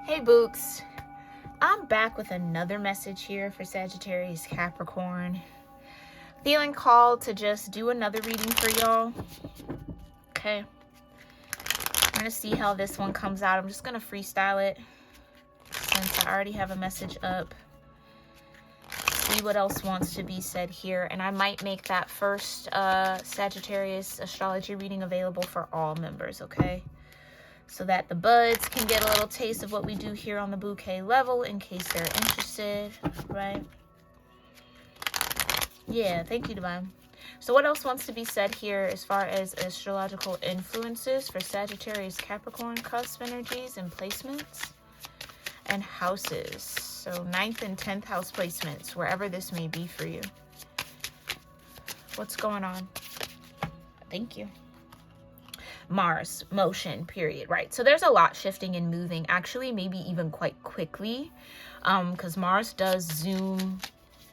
Hey Books, I'm back with another message here for Sagittarius-Capricorn. Feeling called to just do another reading for y'all. Okay. I'm going to see how this one comes out. I'm just going to freestyle it since I already have a message up. See what else wants to be said here. And I might make that first Sagittarius astrology reading available for all members, okay? So that the buds can get a little taste of what we do here on the bouquet level in case they're interested, right? Yeah, thank you, Divine. So what else wants to be said here as far as astrological influences for Sagittarius Capricorn cusp energies and placements and houses? So 9th and 10th house placements, wherever this may be for you. What's going on? Thank you. Mars, motion, period, right? So there's a lot shifting and moving, actually, maybe even quite quickly, because Mars does zoom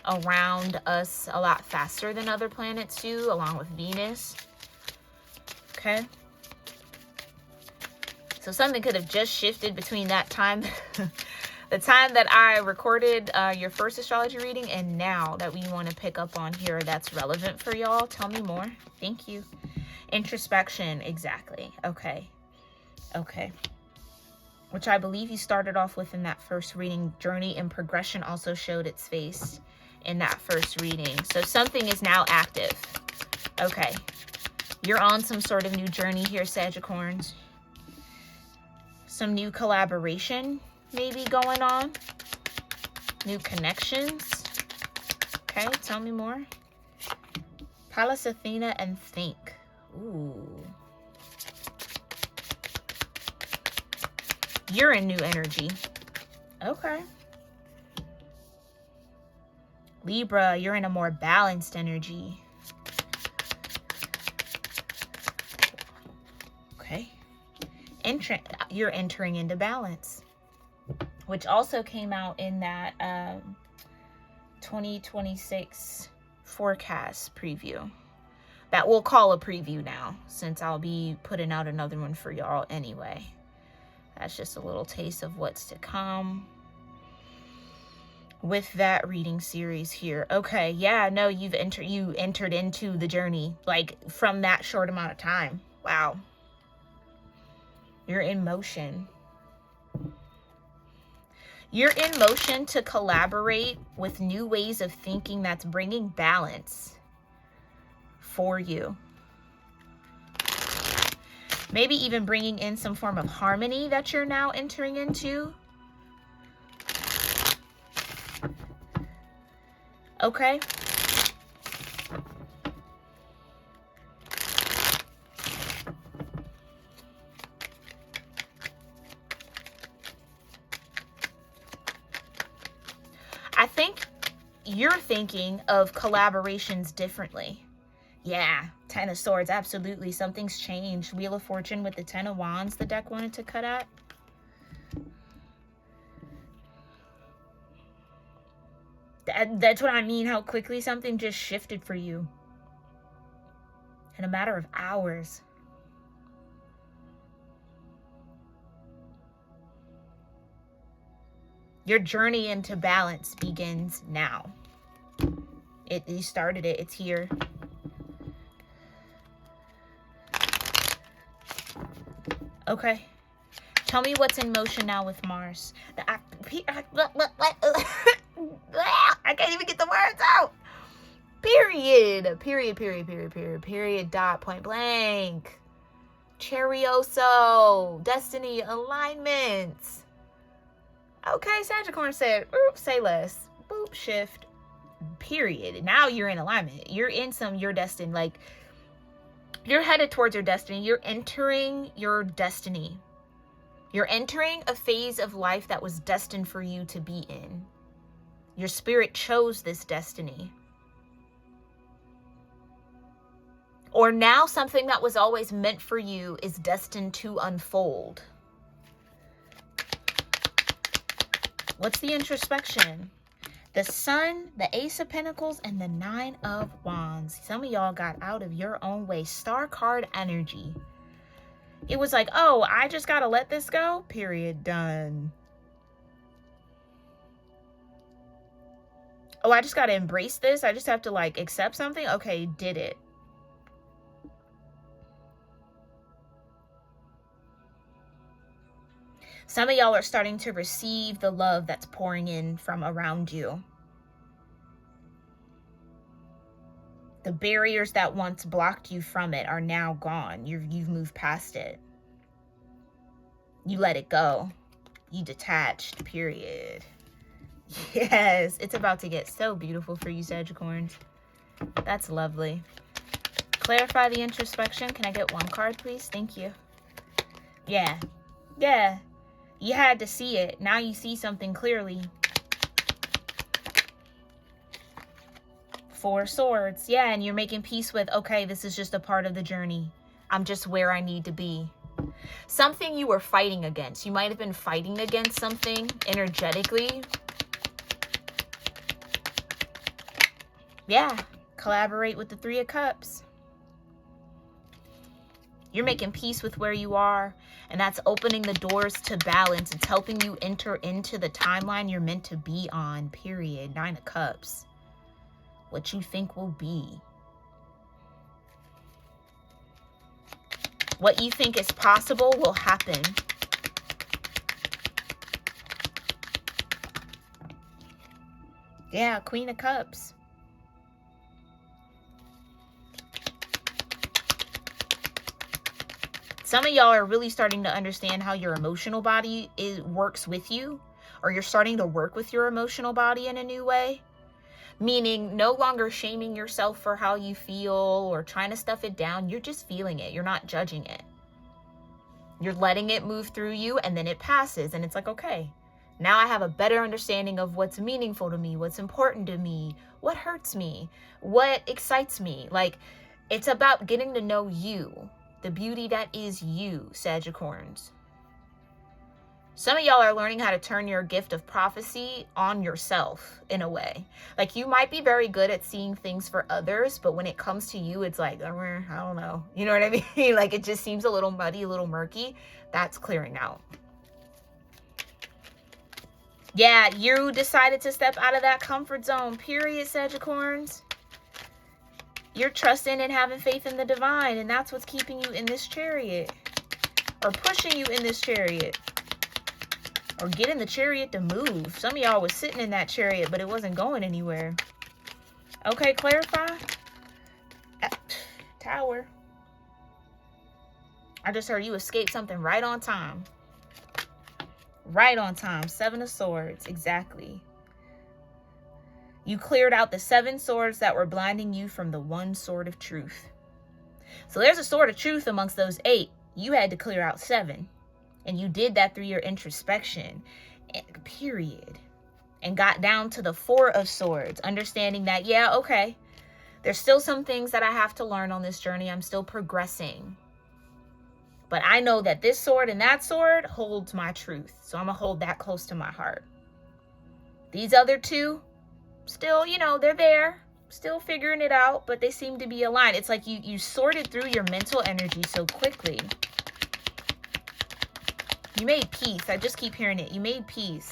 around us a lot faster than other planets do, along with Venus, okay? So something could have just shifted between that time, the time that I recorded your first astrology reading, and now that we want to pick up on here that's relevant for y'all. Tell me more. Thank you. Introspection, exactly. Okay. Which I believe you started off with in that first reading. Journey and progression also showed its face in that first reading. So something is now active. Okay. You're on some sort of new journey here, Sagicorns. Some new collaboration maybe going on. New connections. Okay, tell me more. Pallas Athena and think. Ooh. You're in new energy. Okay. Libra, you're in a more balanced energy. Okay. You're entering into balance, which also came out in that 2026 forecast preview. That we'll call a preview now, since I'll be putting out another one for y'all anyway. That's just a little taste of what's to come with that reading series here. Okay, yeah, no, you entered into the journey, like, from that short amount of time. Wow. You're in motion. You're in motion to collaborate with new ways of thinking that's bringing balance for you. Maybe even bringing in some form of harmony that you're now entering into. Okay. I think you're thinking of collaborations differently. Yeah, 10 of Swords, absolutely. Something's changed. Wheel of Fortune with the 10 of Wands the deck wanted to cut at. That's what I mean, how quickly something just shifted for you. In a matter of hours. Your journey into balance begins now. You started it. It's here. Okay. Tell me what's in motion now with Mars. I can't even get the words out. Period. Dot. Point blank. Cherioso. Destiny. Alignments. Okay, Sagicorn said, say less. Boop, shift. Period. Now you're in alignment. You're in you're destined, like, you're headed towards your destiny. You're entering your destiny. You're entering a phase of life that was destined for you to be in. Your spirit chose this destiny. Or now something that was always meant for you is destined to unfold. What's the introspection? The Sun, the Ace of Pentacles, and the 9 of Wands. Some of y'all got out of your own way. Star card energy. It was like, oh, I just got to let this go. Period. Done. Oh, I just got to embrace this. I just have to like accept something. Okay, did it. Some of y'all are starting to receive the love that's pouring in from around you. The barriers that once blocked you from it are now gone. You've moved past it. You let it go. You detached, period. Yes, it's about to get so beautiful for you, Sagittarius. That's lovely. Clarify the introspection. Can I get one card, please? Thank you. Yeah. Yeah. You had to see it. Now you see something clearly. 4 swords. Yeah, and you're making peace with, okay, this is just a part of the journey. I'm just where I need to be. Something you were fighting against. You might have been fighting against something energetically. Yeah. Collaborate with the 3 of Cups. You're making peace with where you are, and that's opening the doors to balance. It's helping you enter into the timeline you're meant to be on, period. 9 of Cups. What you think will be. What you think is possible will happen. Yeah, Queen of Cups. Some of y'all are really starting to understand how your emotional body works with you, or you're starting to work with your emotional body in a new way. Meaning no longer shaming yourself for how you feel or trying to stuff it down. You're just feeling it. You're not judging it. You're letting it move through you, and then it passes. And it's like, okay, now I have a better understanding of what's meaningful to me, what's important to me, what hurts me, what excites me. Like, it's about getting to know you. The beauty that is you, Sagittarius. Some of y'all are learning how to turn your gift of prophecy on yourself in a way. Like, you might be very good at seeing things for others, but when it comes to you, it's like, I don't know. You know what I mean? Like, it just seems a little muddy, a little murky. That's clearing out. Yeah, you decided to step out of that comfort zone, period, Sagittarius. You're trusting and having faith in the divine, and that's what's keeping you in this chariot, or pushing you in this chariot, or getting the chariot to move. Some of y'all was sitting in that chariot, but it wasn't going anywhere. Okay, clarify. Tower. I just heard you escape something right on time. Right on time. 7 of Swords, exactly. You cleared out the 7 swords that were blinding you from the 1 sword of truth. So there's a sword of truth amongst those 8. You had to clear out 7. And you did that through your introspection, period. And got down to the 4 of swords, understanding that, yeah, okay, there's still some things that I have to learn on this journey. I'm still progressing. But I know that this sword and that sword holds my truth. So I'm going to hold that close to my heart. These other 2, still, you know, they're there, still figuring it out, but they seem to be aligned. It's like you sorted through your mental energy so quickly. You made peace. I just keep hearing it. You made peace.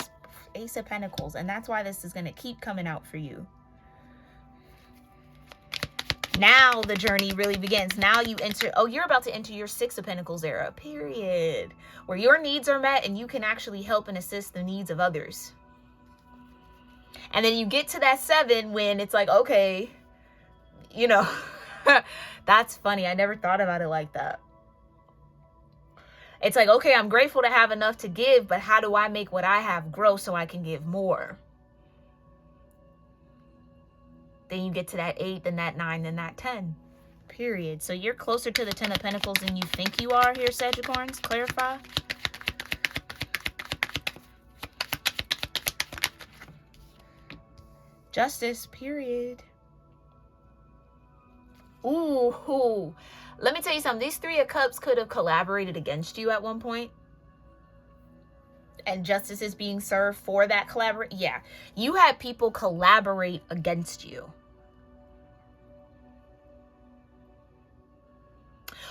Ace of Pentacles. And that's why this is going to keep coming out for you. Now the journey really begins. Now you enter, you're about to enter your 6 of Pentacles era, period. Where your needs are met and you can actually help and assist the needs of others. And then you get to that 7 when it's like, okay, you know, that's funny. I never thought about it like that. It's like, okay, I'm grateful to have enough to give, but how do I make what I have grow so I can give more? Then you get to that 8, then that 9, then that 10, period. So you're closer to the 10 of Pentacles than you think you are here, Sagittarius. Clarify. Justice, period. Ooh. Let me tell you something. These 3 of Cups could have collaborated against you at one point. And justice is being served for that collaborate. Yeah. You had people collaborate against you.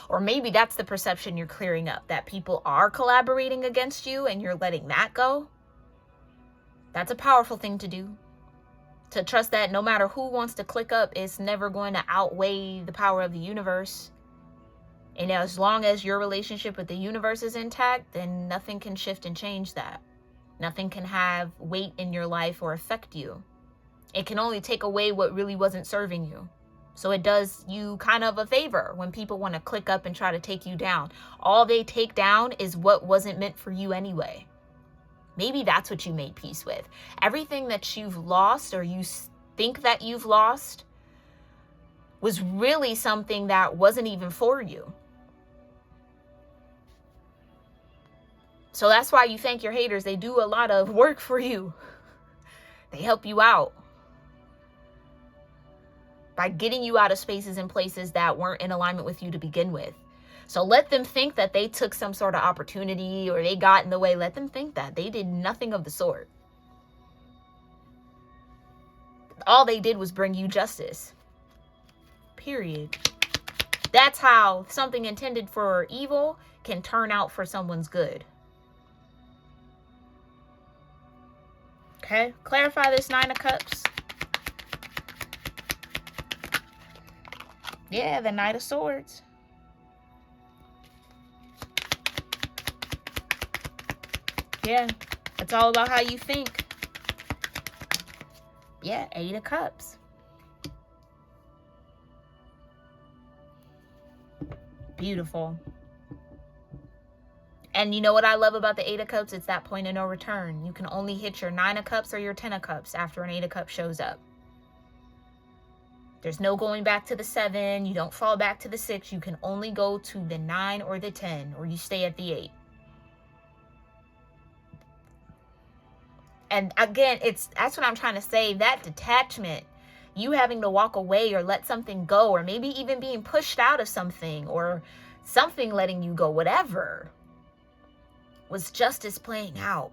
Or maybe that's the perception you're clearing up. That people are collaborating against you and you're letting that go. That's a powerful thing to do. To trust that no matter who wants to click up, it's never going to outweigh the power of the universe. And as long as your relationship with the universe is intact, then nothing can shift and change that. Nothing can have weight in your life or affect you. It can only take away what really wasn't serving you. So it does you kind of a favor when people want to click up and try to take you down. All they take down is what wasn't meant for you anyway. Maybe that's what you made peace with. Everything that you've lost or you think that you've lost was really something that wasn't even for you. So that's why you thank your haters. They do a lot of work for you. They help you out by getting you out of spaces and places that weren't in alignment with you to begin with. So let them think that they took some sort of opportunity or they got in the way. Let them think that. They did nothing of the sort. All they did was bring you justice. Period. That's how something intended for evil can turn out for someone's good. Okay, clarify this Nine of Cups. Yeah, the Knight of Swords. Yeah, it's all about how you think. Yeah, Eight of Cups. Beautiful. And you know what I love about the Eight of Cups? It's that point of no return. You can only hit your Nine of Cups or your Ten of Cups after an Eight of Cups shows up. There's no going back to the 7. You don't fall back to the 6. You can only go to the 9 or the 10, or you stay at the 8. And again, that's what I'm trying to say. That detachment, you having to walk away or let something go, or maybe even being pushed out of something, or something letting you go, whatever, was justice playing out.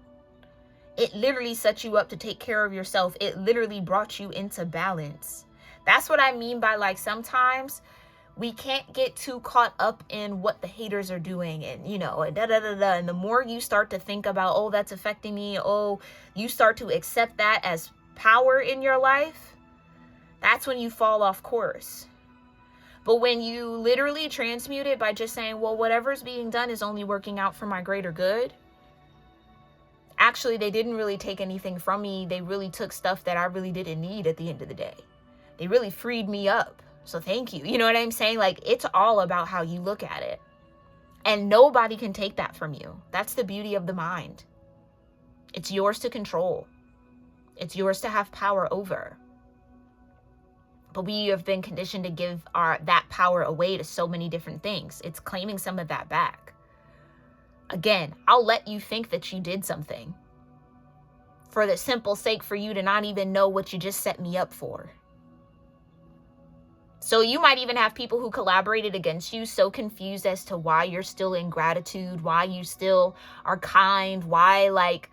It literally set you up to take care of yourself. It literally brought you into balance. That's what I mean by, like, sometimes we can't get too caught up in what the haters are doing and, you know, and da-da-da-da. And the more you start to think about, oh, that's affecting me, oh, you start to accept that as power in your life, that's when you fall off course. But when you literally transmute it by just saying, well, whatever's being done is only working out for my greater good. Actually, they didn't really take anything from me. They really took stuff that I really didn't need at the end of the day. They really freed me up. So thank you. You know what I'm saying? Like, it's all about how you look at it. And nobody can take that from you. That's the beauty of the mind. It's yours to control. It's yours to have power over. But we have been conditioned to give that power away to so many different things. It's claiming some of that back. Again, I'll let you think that you did something for the simple sake for you to not even know what you just set me up for. So you might even have people who collaborated against you, so confused as to why you're still in gratitude, why you still are kind, why, like,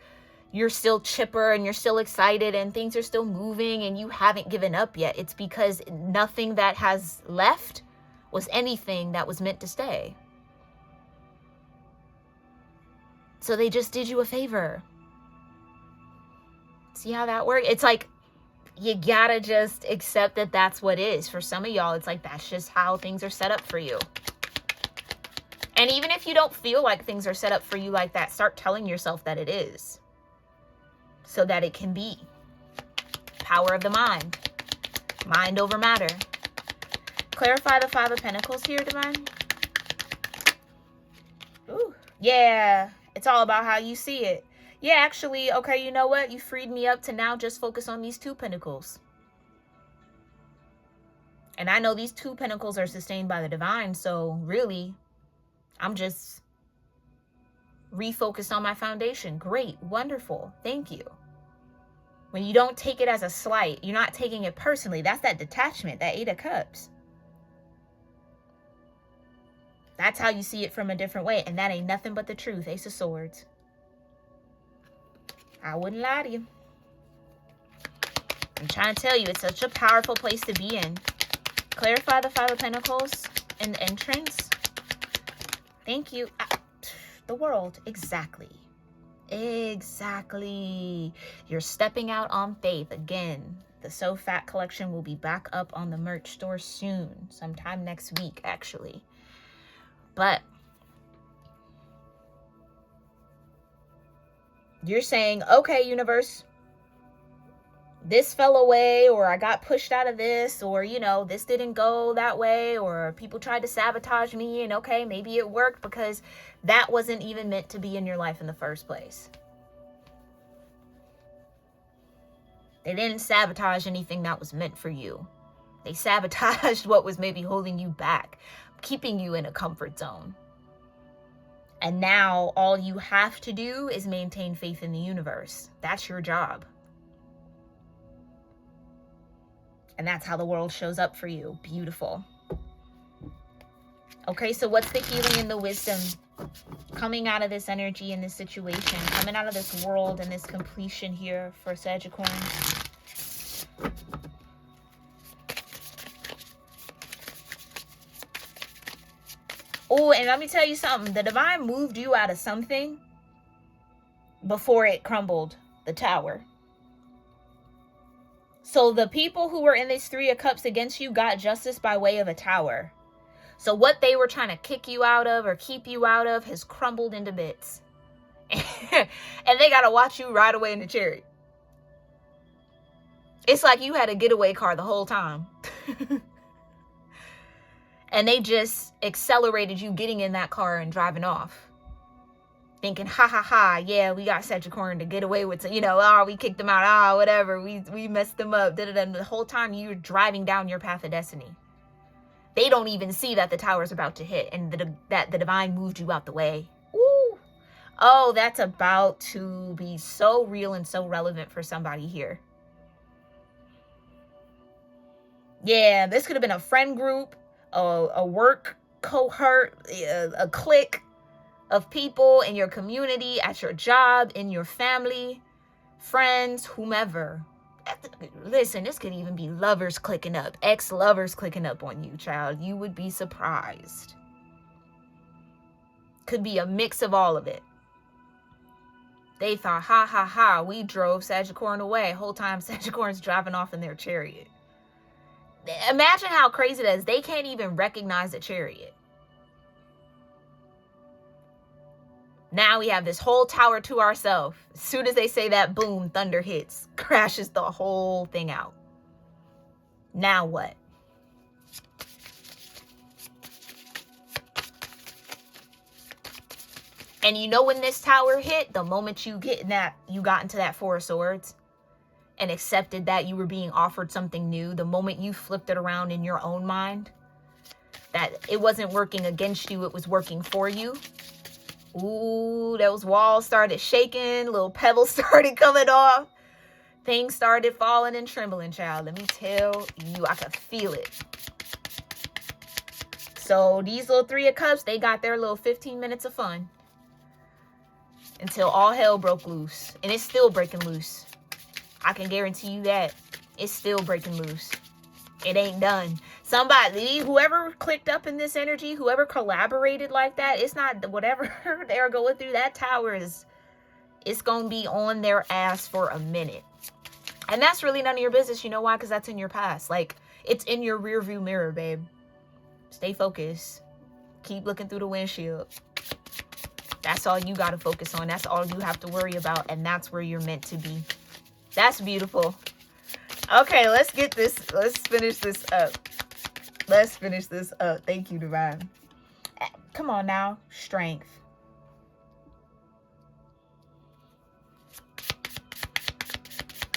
you're still chipper and you're still excited and things are still moving and you haven't given up yet. It's because nothing that has left was anything that was meant to stay. So they just did you a favor. See how that works? It's like, you gotta just accept that that's what is. For some of y'all, it's like, that's just how things are set up for you. And even if you don't feel like things are set up for you like that, start telling yourself that it is. So that it can be. Power of the mind. Mind over matter. Clarify the Five of Pentacles here, Divine. Ooh, yeah. It's all about how you see it. Yeah, actually, okay, you know what? You freed me up to now just focus on these 2 pentacles. And I know these 2 pentacles are sustained by the divine, so really, I'm just refocused on my foundation. Great, wonderful, thank you. When you don't take it as a slight, you're not taking it personally. That's that detachment, that 8 of Cups. That's how you see it from a different way, and that ain't nothing but the truth. Ace of Swords. I wouldn't lie to you. I'm trying to tell you, it's such a powerful place to be in. Clarify the Five of Pentacles in the entrance. Thank you. The World. Exactly. Exactly. You're stepping out on faith. Again, The So Fat collection will be back up on the merch store soon, sometime next week, actually. But you're saying, okay, universe, this fell away, or I got pushed out of this, or, you know, this didn't go that way, or people tried to sabotage me, and okay, maybe it worked because that wasn't even meant to be in your life in the first place. They didn't sabotage anything that was meant for you. They sabotaged what was maybe holding you back, keeping you in a comfort zone. And now all you have to do is maintain faith in the universe. That's your job. And that's how the world shows up for you. Beautiful. Okay, so what's the healing and the wisdom coming out of this energy in this situation, coming out of this world and this completion here for Sagittarius? Oh, and let me tell you something. The divine moved you out of something before it crumbled the tower. So the people who were in this Three of Cups against you got justice by way of a tower. So what they were trying to kick you out of or keep you out of has crumbled into bits. And they got to watch you ride away in the chariot. It's like you had a getaway car the whole time. And they just accelerated you getting in that car and driving off. Thinking, ha ha ha, yeah, we got Sagittarius to get away with, you know, oh, we kicked them out, oh, whatever, we messed them up. And the whole time you're driving down your path of destiny. They don't even see that the tower's about to hit and that the divine moved you out the way. Ooh. Oh, that's about to be so real and so relevant for somebody here. Yeah, this could have been a friend group, a work cohort, a clique of people in your community, at your job, in your family, friends, whomever. Listen, this could even be lovers clicking up, ex-lovers clicking up on you, child. You would be surprised. Could be a mix of all of it. They thought, ha ha ha, we drove Sagittarius away. Whole time Sagittarius driving off in their chariot. Imagine how crazy that is. They can't even recognize a chariot. Now we have this whole tower to ourselves. As soon as they say that, boom, thunder hits, crashes the whole thing out. Now what? And you know when this tower hit, the moment you got into that Four of Swords and accepted that you were being offered something new, the moment you flipped it around in your own mind, that it wasn't working against you, it was working for you. Ooh, those walls started shaking, little pebbles started coming off. Things started falling and trembling, child. Let me tell you, I could feel it. So these little Three of Cups, they got their little 15 minutes of fun. Until all hell broke loose. And it's still breaking loose. I can guarantee you that. It's still breaking loose. It ain't done. Somebody, whoever clicked up in this energy, whoever collaborated like that, it's not whatever they're going through. That tower it's going to be on their ass for a minute. And that's really none of your business. You know why? Because that's in your past. Like, it's in your rear view mirror, babe. Stay focused. Keep looking through the windshield. That's all you got to focus on. That's all you have to worry about. And that's where you're meant to be. That's beautiful. Okay, let's finish this up. Let's finish this up. Thank you, divine. Come on now. Strength.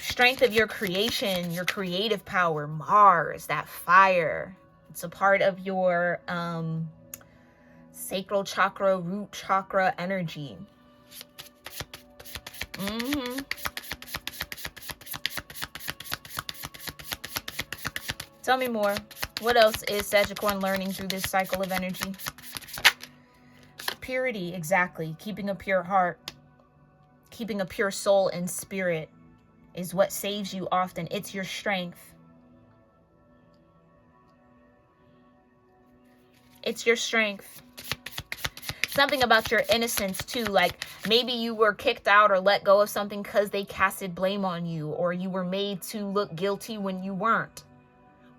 Strength of your creation, your creative power. Mars, that fire. It's a part of your sacral chakra, root chakra energy. Tell me more. What else is Sagittarius learning through this cycle of energy? Purity, exactly. Keeping a pure heart. Keeping a pure soul and spirit is what saves you often. It's your strength. It's your strength. something about your innocence too. Like maybe you were kicked out or let go of something because they casted blame on you, or you were made to look guilty when you weren't.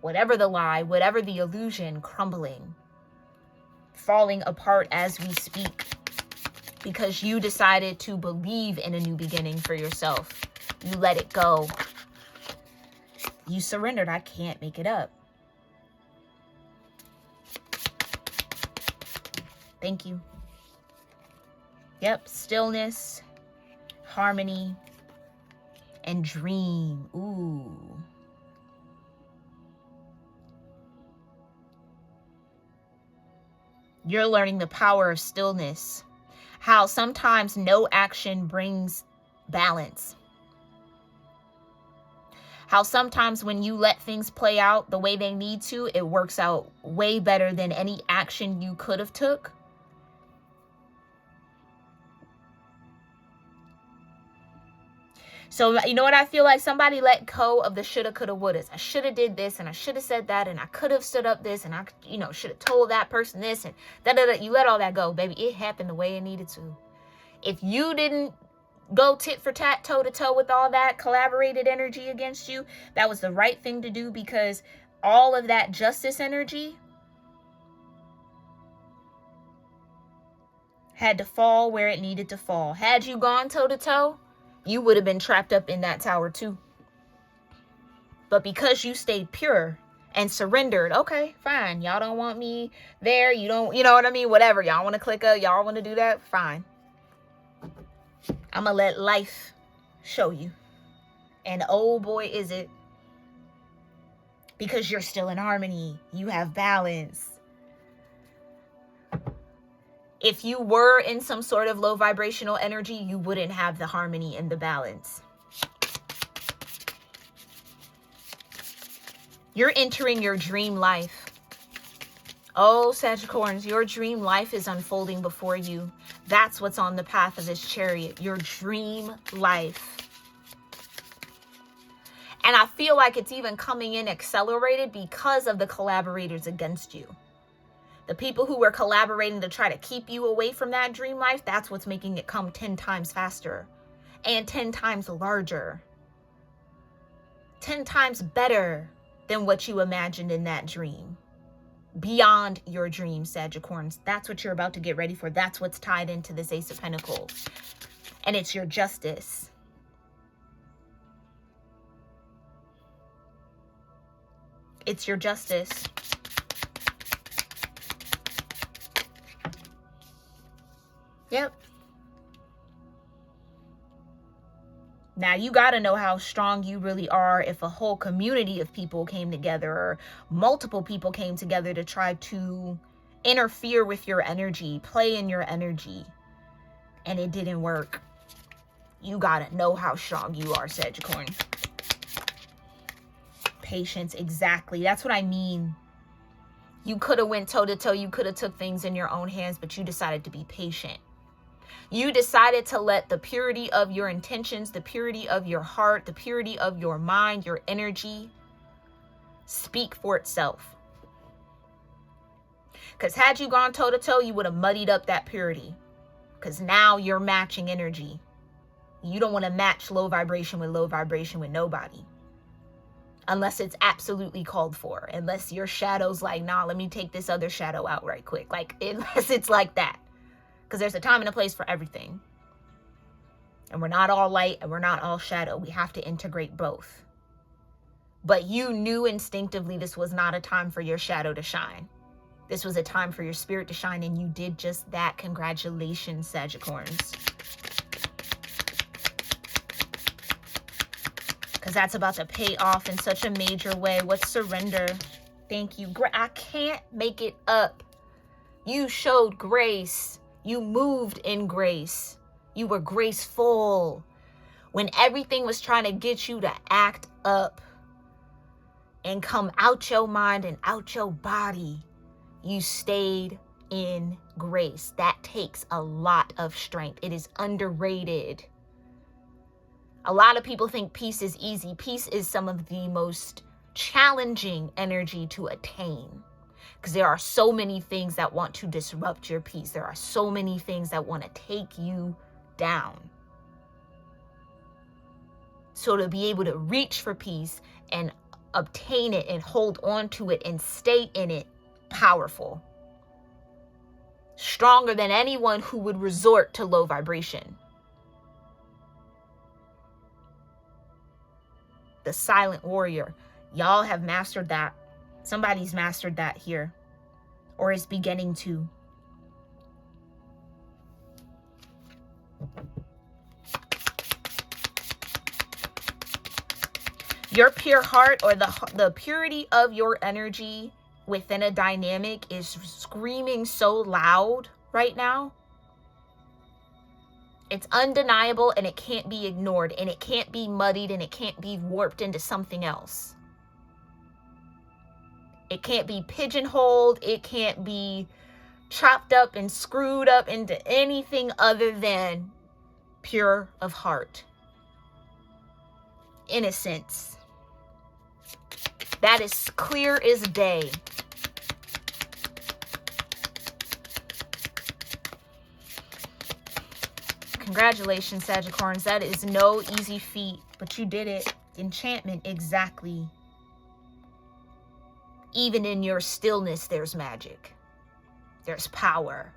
Whatever the lie, whatever the illusion, crumbling, falling apart as we speak, because you decided to believe in a new beginning for yourself. You let it go. You surrendered. I can't make it up. Thank you. Yep, stillness, harmony, and dream. Ooh. You're learning the power of stillness. How sometimes no action brings balance. How sometimes when you let things play out the way they need to, it works out way better than any action you could have took. So, you know what I feel like? Somebody let go of the shoulda, coulda, wouldas. I should have did this, and I should have said that, and I could have stood up this, and I, should have told that person this, and da-da-da. You let all that go, baby. It happened the way it needed to. If you didn't go tit for tat, toe to toe with all that collaborated energy against you, that was the right thing to do, because all of that justice energy had to fall where it needed to fall. Had you gone toe to toe, you would have been trapped up in that tower too. But because you stayed pure and surrendered, okay, fine. Y'all don't want me there. You don't, you know what I mean? Whatever. Y'all want to click up. Y'all want to do that? Fine. I'm going to let life show you. And oh boy, is it. Because you're still in harmony. You have balance. If you were in some sort of low vibrational energy, you wouldn't have the harmony and the balance. You're entering your dream life. Oh, Sagittarians, your dream life is unfolding before you. That's what's on the path of this chariot, your dream life. And I feel like it's even coming in accelerated because of the collaborators against you. The people who were collaborating to try to keep you away from that dream life, that's what's making it come 10 times faster and 10 times larger. 10 times better than what you imagined in that dream. Beyond your dream, Sagittarians. That's what you're about to get ready for. That's what's tied into this Ace of Pentacles. And it's your justice. It's your justice. Yep. Now, you got to know how strong you really are if a whole community of people came together, or multiple people came together to try to interfere with your energy, play in your energy, and it didn't work. You got to know how strong you are, Sagittarius. Patience, exactly. That's what I mean. You could have went toe-to-toe. You could have took things in your own hands, but you decided to be patient. You decided to let the purity of your intentions, the purity of your heart, the purity of your mind, your energy speak for itself. Because had you gone toe-to-toe, you would have muddied up that purity. Because now you're matching energy. You don't want to match low vibration with nobody. Unless it's absolutely called for. Unless your shadow's like, nah, let me take this other shadow out right quick. Like, unless it's like that. Because there's a time and a place for everything. And we're not all light and we're not all shadow. We have to integrate both. But you knew instinctively this was not a time for your shadow to shine. This was a time for your spirit to shine, and you did just that. Congratulations, Sagittarius. Because that's about to pay off in such a major way. What's surrender? Thank you. I can't make it up. You showed grace. You moved in grace. You were graceful. When everything was trying to get you to act up and come out your mind and out your body, you stayed in grace. That takes a lot of strength. It is underrated. A lot of people think peace is easy. Peace is some of the most challenging energy to attain. Because there are so many things that want to disrupt your peace. There are so many things that want to take you down. So to be able to reach for peace and obtain it and hold on to it and stay in it, powerful. Stronger than anyone who would resort to low vibration. The silent warrior. Y'all have mastered that. Somebody's mastered that here. Or is beginning to. Your pure heart, or the purity of your energy within a dynamic, is screaming so loud right now. It's undeniable, and it can't be ignored, and it can't be muddied, and it can't be warped into something else. It can't be pigeonholed. It can't be chopped up and screwed up into anything other than pure of heart. Innocence. That is clear as day. Congratulations, Sagittarians. That is no easy feat, but you did it. Enchantment, exactly. Even in your stillness, there's magic. There's power.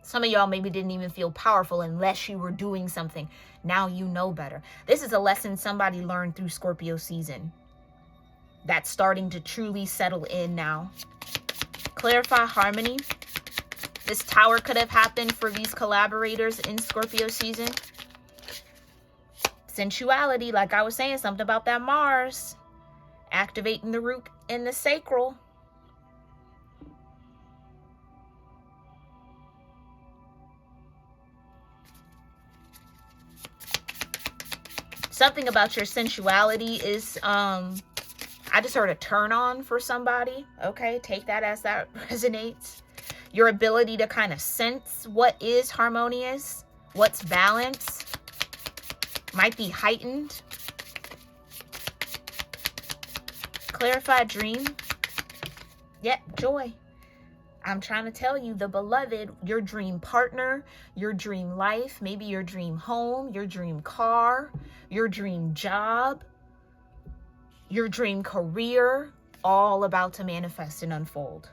Some of y'all maybe didn't even feel powerful unless you were doing something. Now you know better. This is a lesson somebody learned through Scorpio season. That's starting to truly settle in now. Clarify harmony. This tower could have happened for these collaborators in Scorpio season. Sensuality, like I was saying, something about that Mars. Activating the root and the sacral. Something about your sensuality is, I just heard a turn on for somebody. Okay, take that as that resonates. Your ability to kind of sense what is harmonious, what's balanced, might be heightened. Clarified dream. Yep, joy. I'm trying to tell you, the beloved, your dream partner, your dream life, maybe your dream home, your dream car, your dream job, your dream career, all about to manifest and unfold.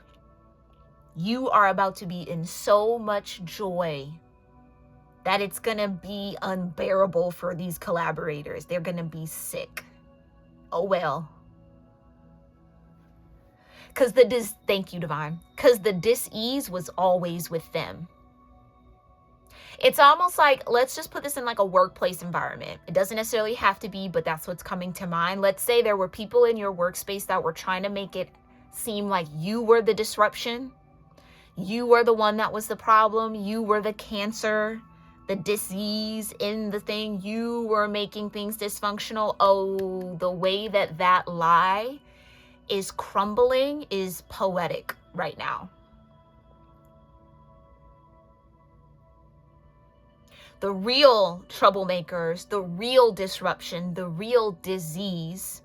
You are about to be in so much joy that it's going to be unbearable for these collaborators. They're going to be sick. Oh, well. Thank you, Divine. Because the dis-ease was always with them. It's almost like, let's just put this in like a workplace environment. It doesn't necessarily have to be, but that's what's coming to mind. Let's say there were people in your workspace that were trying to make it seem like you were the disruption. You were the one that was the problem. You were the cancer, the disease in the thing. You were making things dysfunctional. Oh, the way that lie is crumbling is poetic right now. The real troublemakers, the real disruption, the real disease,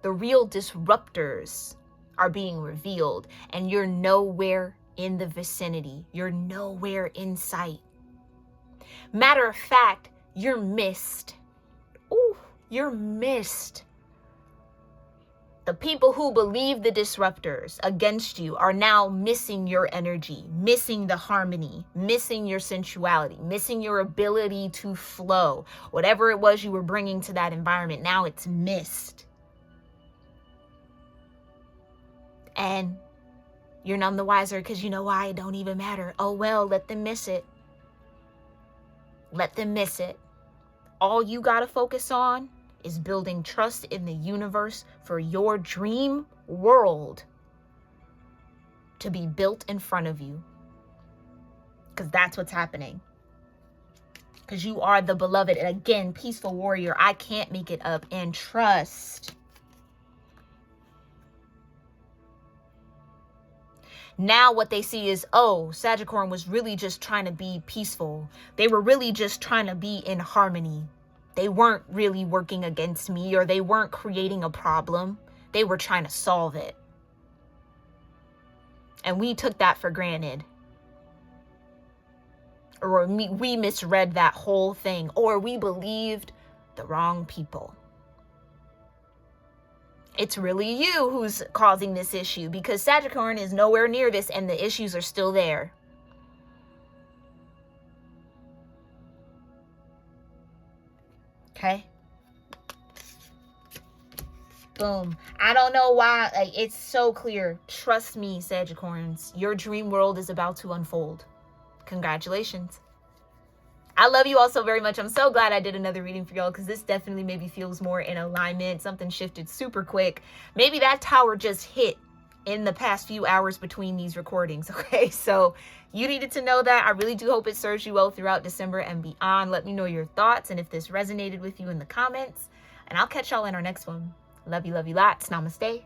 the real disruptors are being revealed, and you're nowhere in the vicinity. You're nowhere in sight. Matter of fact, you're missed. Ooh, you're missed. The people who believe the disruptors against you are now missing your energy, missing the harmony, missing your sensuality, missing your ability to flow. Whatever it was you were bringing to that environment, now it's missed. And you're none the wiser because you know why? It don't even matter. Oh, well, let them miss it. Let them miss it. All you got to focus on is building trust in the universe for your dream world to be built in front of you. Because that's what's happening. Because you are the beloved. And again, peaceful warrior. I can't make it up. And trust. Now what they see is, oh, Sagittarius was really just trying to be peaceful. They were really just trying to be in harmony. They weren't really working against me, or they weren't creating a problem. They were trying to solve it. And we took that for granted. Or we misread that whole thing. Or we believed the wrong people. It's really you who's causing this issue, because Sagittarius is nowhere near this and the issues are still there. Okay? Boom. I don't know why. Like, it's so clear. Trust me, Sagittarius. Your dream world is about to unfold. Congratulations. I love you all so very much. I'm so glad I did another reading for y'all, because this definitely maybe feels more in alignment. Something shifted super quick. Maybe that tower just hit in the past few hours between these recordings. Okay, so you needed to know that. I really do hope it serves you well throughout December and beyond. Let me know your thoughts and if this resonated with you in the comments. And I'll catch y'all in our next one. Love you lots. Namaste.